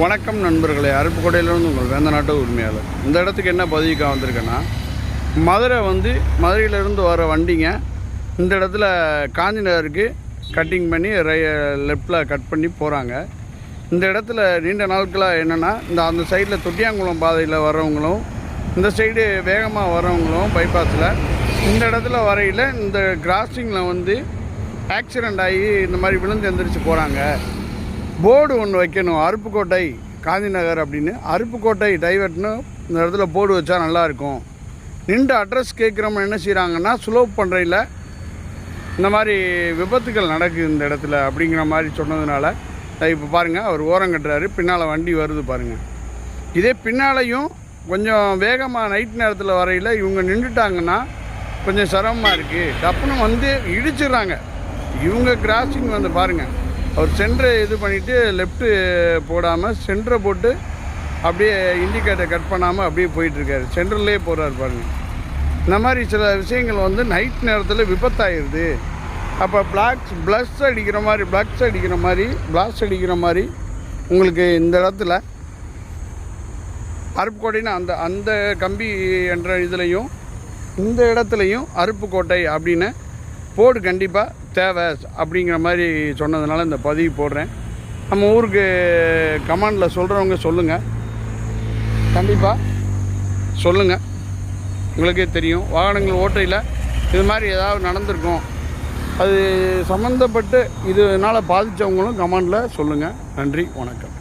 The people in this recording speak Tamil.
வணக்கம் நண்பர்களே, அருப்புக்கோட்டையிலிருந்து உங்கள் வேந்த நாட்டு உரிமையாளர். இந்த இடத்துக்கு என்ன பதிவுக்காக வந்திருக்கேன்னா, மதுரையிலேருந்து வர வண்டிங்க இந்த இடத்துல காந்தி நகருக்கு கட்டிங் பண்ணி லெஃப்டில் கட் பண்ணி போகிறாங்க. இந்த இடத்துல நீண்ட நாட்களாக என்னென்னா, அந்த சைடில் தொட்டியாங்குளம் பாதையில் வர்றவங்களும் இந்த சைடு வேகமாக வர்றவங்களும் பைபாஸில் இந்த இடத்துல வரையில் இந்த கிராசிங்கில் ஆக்சிடெண்ட் ஆகி இந்த மாதிரி விழுந்து எந்திரிச்சு போகிறாங்க. போர்டு ஒன்று வைக்கணும், அருப்புக்கோட்டை காந்தி நகர் அப்படின்னு. அருப்புக்கோட்டை டைவர்ட்னு இந்த இடத்துல போர்டு வச்சா நல்லாயிருக்கும். நின்று அட்ரஸ் கேட்குறவங்க என்ன செய்கிறாங்கன்னா, ஸ்லோப் பண்ணுறையில் இந்த மாதிரி விபத்துகள் நடக்குது இந்த இடத்துல அப்படிங்கிற மாதிரி சொன்னதுனால இப்போ பாருங்கள், அவர் ஓரம் கட்டுறாரு, பின்னால் வண்டி வருது பாருங்கள். இதே பின்னாலையும் கொஞ்சம் வேகமாக நைட் நேரத்தில் வரையில் இவங்க நின்றுட்டாங்கன்னா கொஞ்சம் சிரமமாக இருக்குது. டப்புன்னு இடிச்சிடுறாங்க. இவங்க கிராசிங் பாருங்கள், அவர் சென்டரை இது பண்ணிவிட்டு லெஃப்ட்டு போடாமல் சென்டரை போட்டு அப்படியே இண்டிகேட்டர் கட் பண்ணாமல் அப்படியே போயிட்டுருக்காரு. சென்டர்லேயே போகிறாரு பாருங்கள். இந்த மாதிரி சில விஷயங்கள் நைட் நேரத்தில் விபத்தாகிடுது. அப்போ பிளாஸ்ட் அடிக்கிற மாதிரி உங்களுக்கு இந்த இடத்துல அருப்புக்கோட்டைன்னு அந்த கம்பி என்ற இதுலேயும் இந்த இடத்துலையும் அருப்புக்கோட்டை அப்படின்னு போர்டு கண்டிப்பாக தேவை அப்படிங்கிற மாதிரி சொன்னதுனால இந்த பதிவு போடுறேன். நம்ம ஊருக்கு கமெண்டில் சொல்கிறவங்க சொல்லுங்கள், கண்டிப்பாக சொல்லுங்கள். உங்களுக்கே தெரியும், வாகனங்கள் ஓட்டையில் இது மாதிரி ஏதாவது நடந்திருக்கும், அது சம்மந்தப்பட்டு இதனால் பாதித்தவங்களும் கமெண்டில் சொல்லுங்கள். நன்றி, வணக்கம்.